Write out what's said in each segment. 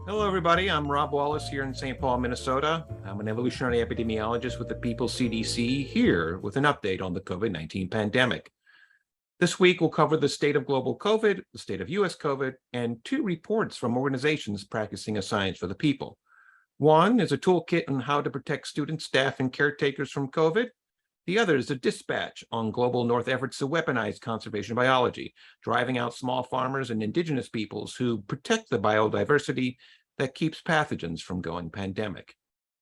Hello, everybody. I'm Rob Wallace here in St. Paul, Minnesota. I'm an evolutionary epidemiologist with the People's CDC here with an update on the COVID-19 pandemic. This week, we'll cover the state of global COVID, the state of U.S. COVID, and two reports from organizations practicing a science for the people. One is a toolkit on how to protect students, staff, and caretakers from COVID. The other is a dispatch on global North efforts to weaponize conservation biology, driving out small farmers and indigenous peoples who protect the biodiversity that keeps pathogens from going pandemic.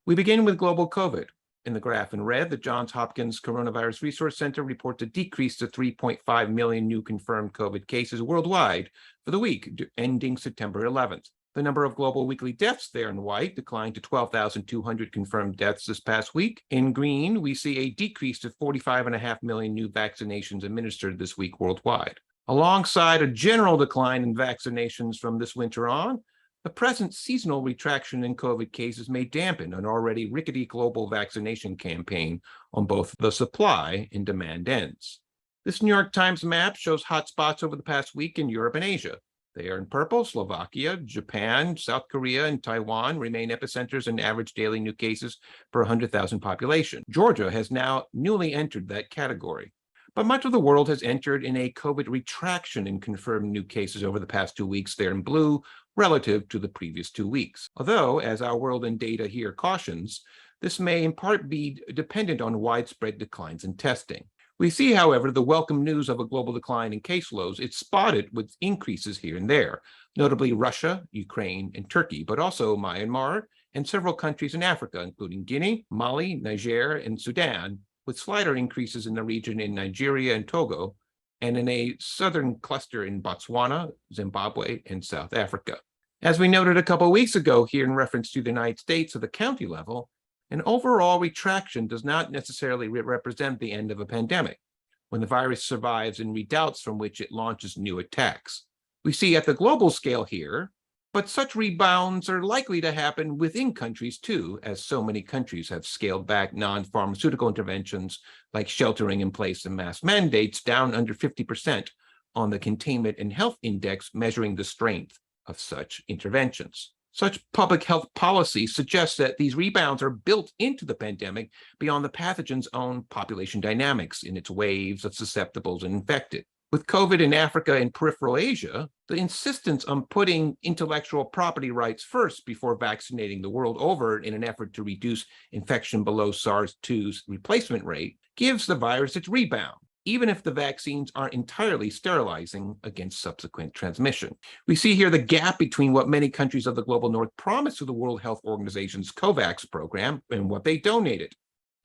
We begin with global COVID. In the graph in red, the Johns Hopkins Coronavirus Resource Center reports a decrease to 3.5 million new confirmed COVID cases worldwide for the week ending September 11th. The number of global weekly deaths there in white declined to 12,200 confirmed deaths this past week. In green, we see a decrease to 45.5 million new vaccinations administered this week worldwide. Alongside a general decline in vaccinations from this winter on, the present seasonal retraction in COVID cases may dampen an already rickety global vaccination campaign on both the supply and demand ends. This New York Times map shows hotspots over the past week in Europe and Asia. They are in purple. Slovakia, Japan, South Korea, and Taiwan remain epicenters in average daily new cases per 100,000 population. Georgia has now newly entered that category. But much of the world has entered in a COVID retraction in confirmed new cases over the past 2 weeks there in blue relative to the previous 2 weeks. Although, as our world in data here cautions, this may in part be dependent on widespread declines in testing. We see, however, the welcome news of a global decline in caseloads. It's spotted with increases here and there, notably Russia, Ukraine, and Turkey, but also Myanmar and several countries in Africa, including Guinea, Mali, Niger, and Sudan, with slighter increases in the region in Nigeria and Togo, and in a southern cluster in Botswana, Zimbabwe, and South Africa. As we noted a couple of weeks ago here in reference to the United States at the county level, an overall retraction does not necessarily represent the end of a pandemic, when the virus survives and redoubts from which it launches new attacks. We see at the global scale here, but such rebounds are likely to happen within countries too, as so many countries have scaled back non-pharmaceutical interventions like sheltering in place and mask mandates down under 50% on the Containment and Health Index measuring the strength of such interventions. Such public health policy suggests that these rebounds are built into the pandemic beyond the pathogen's own population dynamics in its waves of susceptibles and infected. With COVID in Africa and peripheral Asia, the insistence on putting intellectual property rights first before vaccinating the world over in an effort to reduce infection below SARS-2's replacement rate gives the virus its rebound, even if the vaccines aren't entirely sterilizing against subsequent transmission. We see here the gap between what many countries of the global north promised to the World Health Organization's COVAX program and what they donated,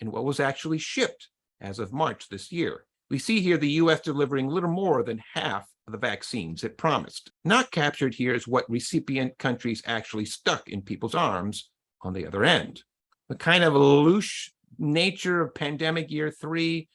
and what was actually shipped as of March this year. We see here the U.S. delivering little more than half of the vaccines it promised. Not captured here is what recipient countries actually stuck in people's arms on the other end. The kind of loose nature of pandemic year 3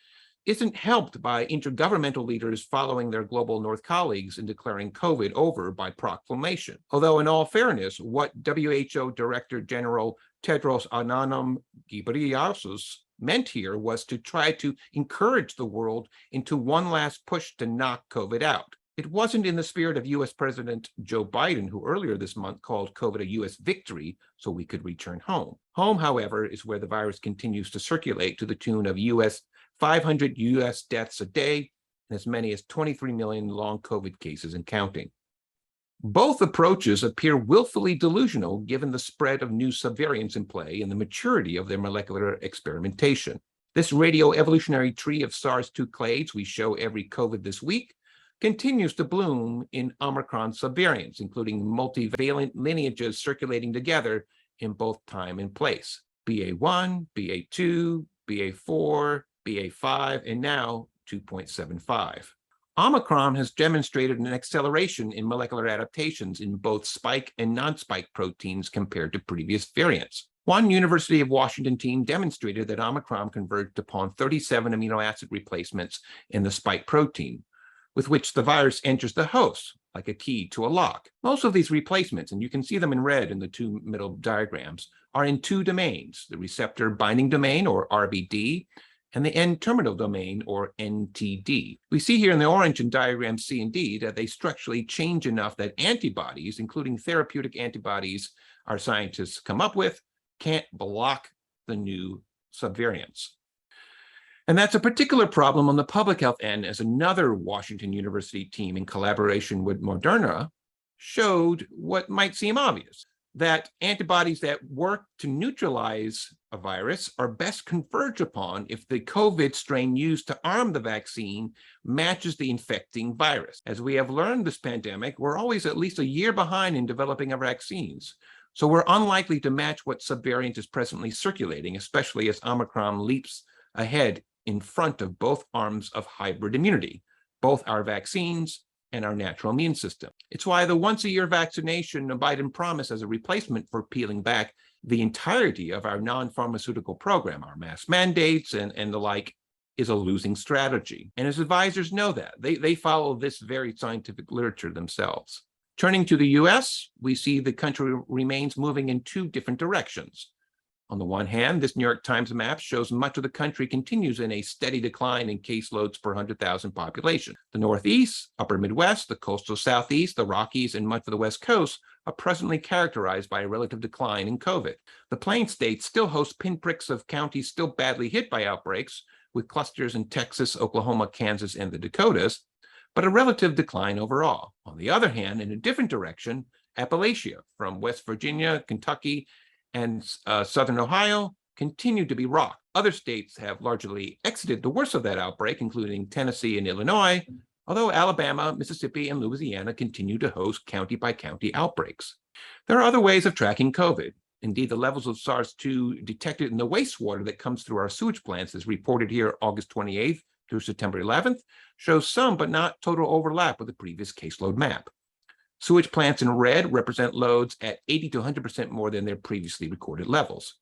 isn't helped by intergovernmental leaders following their global north colleagues in declaring COVID over by proclamation. Although in all fairness, what WHO Director General Tedros Adhanom Ghebreyesus meant here was to try to encourage the world into one last push to knock COVID out. It wasn't in the spirit of US President Joe Biden, who earlier this month called COVID a US victory so we could return home. Home, however, is where the virus continues to circulate to the tune of 500 U.S. deaths a day, and as many as 23 million long COVID cases and counting. Both approaches appear willfully delusional given the spread of new subvariants in play and the maturity of their molecular experimentation. This radioevolutionary tree of SARS-2 clades we show every COVID this week continues to bloom in Omicron subvariants, including multivalent lineages circulating together in both time and place. BA1, BA2, BA4, BA5, and now 2.75. Omicron has demonstrated an acceleration in molecular adaptations in both spike and non-spike proteins compared to previous variants. One University of Washington team demonstrated that Omicron converged upon 37 amino acid replacements in the spike protein, with which the virus enters the host, like a key to a lock. Most of these replacements, and you can see them in red in the two middle diagrams, are in two domains, the receptor binding domain, or RBD, and the N-terminal domain, or NTD. We see here in the orange in diagram C and D that they structurally change enough that antibodies, including therapeutic antibodies our scientists come up with, can't block the new subvariants. And that's a particular problem on the public health end, as another Washington University team in collaboration with Moderna showed what might seem obvious, that antibodies that work to neutralize a virus are best converged upon if the COVID strain used to arm the vaccine matches the infecting virus. As we have learned this pandemic, we're always at least a year behind in developing our vaccines. So we're unlikely to match what subvariant is presently circulating, especially as Omicron leaps ahead in front of both arms of hybrid immunity, both our vaccines and our natural immune system. It's why the once-a-year vaccination Biden promised as a replacement for peeling back the entirety of our non-pharmaceutical program, our mask mandates and the like, is a losing strategy. And his advisors know that. They follow this very scientific literature themselves. Turning to the US, we see the country remains moving in two different directions. On the one hand, this New York Times map shows much of the country continues in a steady decline in caseloads per 100,000 population. The Northeast, Upper Midwest, the coastal Southeast, the Rockies, and much of the West Coast are presently characterized by a relative decline in COVID. The Plain States still host pinpricks of counties still badly hit by outbreaks, with clusters in Texas, Oklahoma, Kansas, and the Dakotas, but a relative decline overall. On the other hand, in a different direction, Appalachia, from West Virginia, Kentucky, and Southern Ohio, continue to be rocked. Other states have largely exited the worst of that outbreak, including Tennessee and Illinois, although Alabama, Mississippi, and Louisiana continue to host county-by-county outbreaks. There are other ways of tracking COVID. Indeed, the levels of SARS-2 detected in the wastewater that comes through our sewage plants, as reported here August 28th through September 11th, shows some but not total overlap with the previous caseload map. Sewage plants in red represent loads at 80 to 100% more than their previously recorded levels.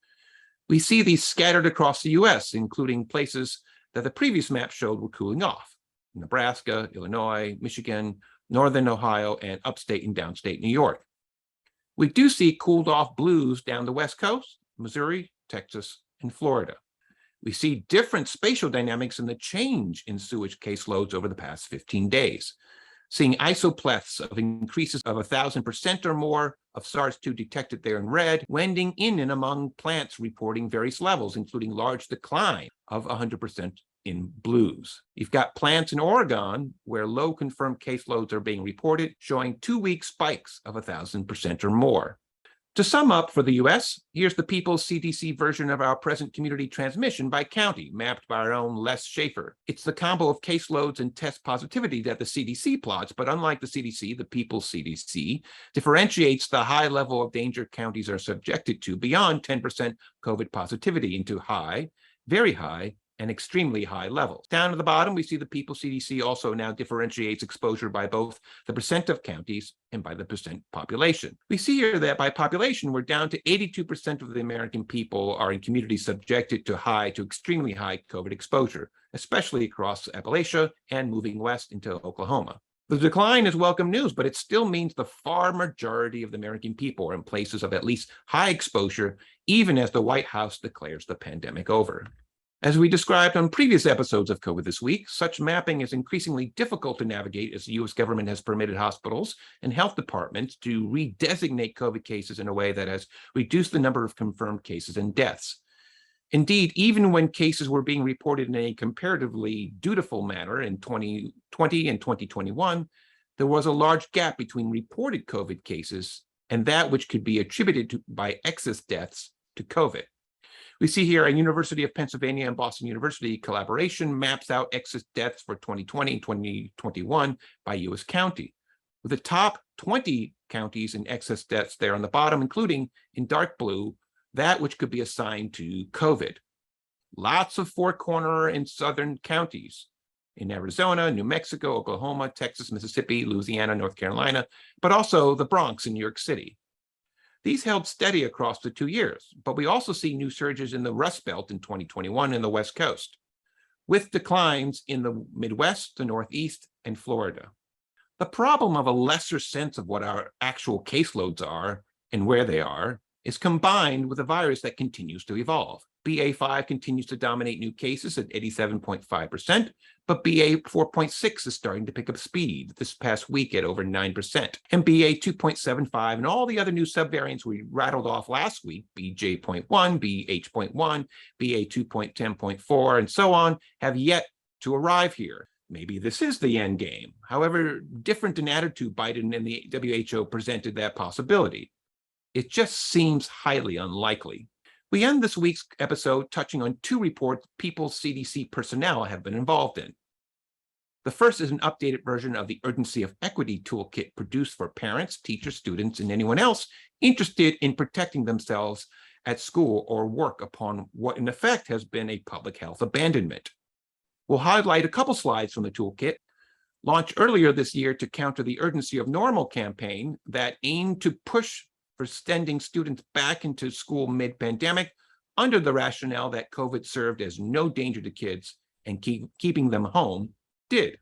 We see these scattered across the US, including places that the previous map showed were cooling off: Nebraska, Illinois, Michigan, Northern Ohio, and upstate and downstate New York. We do see cooled off blues down the West Coast, Missouri, Texas, and Florida. We see different spatial dynamics in the change in sewage caseloads over the past 15 days. Seeing isopleths of increases of 1,000% or more of SARS-2 detected there in red, wending in and among plants reporting various levels, including large decline of 100% in blues. You've got plants in Oregon where low confirmed caseloads are being reported, showing 2-week spikes of 1,000% or more. To sum up for the US, here's the People's CDC version of our present community transmission by county, mapped by our own Les Schaffer. It's the combo of caseloads and test positivity that the CDC plots, but unlike the CDC, the People's CDC differentiates the high level of danger counties are subjected to beyond 10% COVID positivity into high, very high, and extremely high levels. Down at the bottom, we see the People's CDC also now differentiates exposure by both the percent of counties and by the percent population. We see here that by population, we're down to 82% of the American people are in communities subjected to high to extremely high COVID exposure, especially across Appalachia and moving west into Oklahoma. The decline is welcome news, but it still means the far majority of the American people are in places of at least high exposure, even as the White House declares the pandemic over. As we described on previous episodes of COVID This Week, such mapping is increasingly difficult to navigate as the U.S. government has permitted hospitals and health departments to redesignate COVID cases in a way that has reduced the number of confirmed cases and deaths. Indeed, even when cases were being reported in a comparatively dutiful manner in 2020 and 2021, there was a large gap between reported COVID cases and that which could be attributed to by excess deaths to COVID. We see here a University of Pennsylvania and Boston University collaboration maps out excess deaths for 2020 and 2021 by U.S. county, with the top 20 counties in excess deaths there on the bottom, including in dark blue, that which could be assigned to COVID. Lots of four-corner and southern counties in Arizona, New Mexico, Oklahoma, Texas, Mississippi, Louisiana, North Carolina, but also the Bronx and New York City. These held steady across the 2 years, but we also see new surges in the Rust Belt in 2021 and the West Coast, with declines in the Midwest, the Northeast, and Florida. The problem of a lesser sense of what our actual caseloads are and where they are is combined with a virus that continues to evolve. BA.5 continues to dominate new cases at 87.5%, but BA.4.6 is starting to pick up speed this past week at over 9%. And BA.2.75 and all the other new subvariants we rattled off last week, BJ.1, BH.1, BA.2.10.4, and so on, have yet to arrive here. Maybe this is the end game. However, different in attitude Biden and the WHO presented that possibility. It just seems highly unlikely. We end this week's episode touching on two reports People's CDC personnel have been involved in. The first is an updated version of the Urgency of Equity Toolkit produced for parents, teachers, students, and anyone else interested in protecting themselves at school or work upon what in effect has been a public health abandonment. We'll highlight a couple slides from the toolkit, launched earlier this year to counter the Urgency of Normal campaign that aimed to push for sending students back into school mid-pandemic under the rationale that COVID served as no danger to kids and keeping them home did.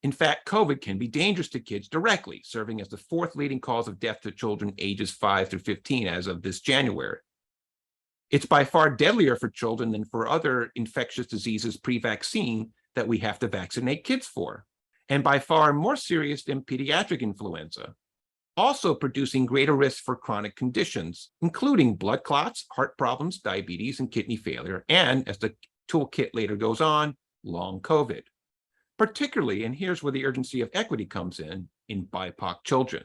In fact, COVID can be dangerous to kids directly, serving as the fourth leading cause of death to children ages 5 through 15 as of this January. It's by far deadlier for children than for other infectious diseases pre-vaccine that we have to vaccinate kids for, and by far more serious than pediatric influenza, also producing greater risk for chronic conditions, including blood clots, heart problems, diabetes, and kidney failure, and, as the toolkit later goes on, long COVID. Particularly, and here's where the urgency of equity comes in BIPOC children.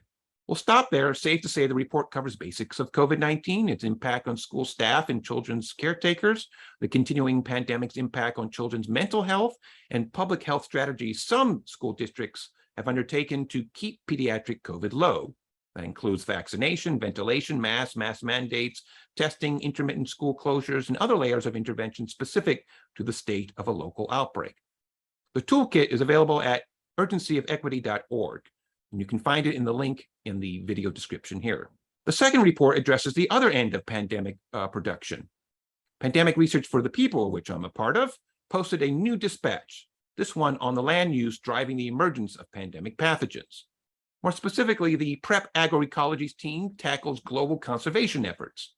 We'll stop there. Safe to say the report covers basics of COVID-19, its impact on school staff and children's caretakers, the continuing pandemic's impact on children's mental health, and public health strategies some school districts have undertaken to keep pediatric COVID low. That includes vaccination, ventilation, mask mandates, testing, intermittent school closures, and other layers of intervention specific to the state of a local outbreak. The toolkit is available at urgencyofequity.org, and you can find it in the link in the video description here. The second report addresses the other end of pandemic production. Pandemic Research for the People, which I'm a part of, posted a new dispatch, this one on the land use driving the emergence of pandemic pathogens. More specifically, the PrEP Agroecologies team tackles global conservation efforts.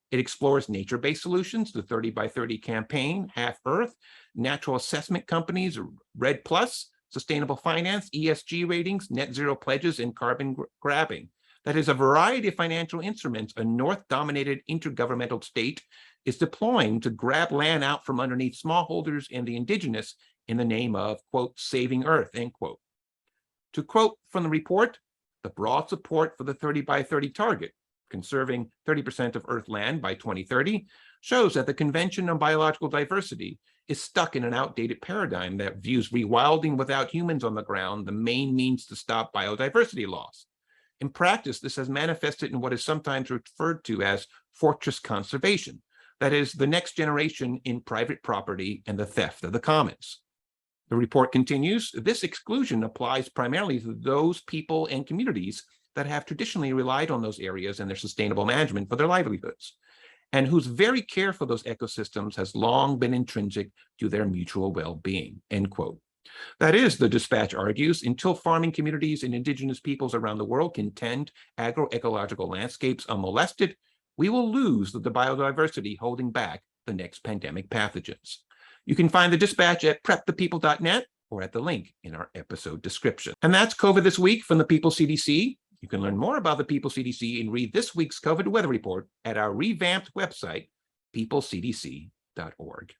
It explores nature-based solutions, the 30 by 30 campaign, Half Earth, natural assessment companies, Red Plus, sustainable finance, ESG ratings, net zero pledges, and carbon grabbing. That is a variety of financial instruments a North-dominated intergovernmental state is deploying to grab land out from underneath smallholders and the indigenous in the name of, quote, saving Earth, end quote. To quote from the report, the broad support for the 30 by 30 target, conserving 30% of Earth land by 2030, shows that the Convention on Biological Diversity is stuck in an outdated paradigm that views rewilding without humans on the ground the main means to stop biodiversity loss. In practice, this has manifested in what is sometimes referred to as fortress conservation, that is, the next generation in private property and the theft of the commons. The report continues, this exclusion applies primarily to those people and communities that have traditionally relied on those areas and their sustainable management for their livelihoods, and whose very care for those ecosystems has long been intrinsic to their mutual well-being, end quote. That is, the dispatch argues, until farming communities and indigenous peoples around the world can tend agroecological landscapes unmolested, we will lose the biodiversity holding back the next pandemic pathogens. You can find the dispatch at prepthepeople.net or at the link in our episode description. And that's COVID This Week from the People CDC. You can learn more about the People CDC and read this week's COVID weather report at our revamped website, peoplecdc.org.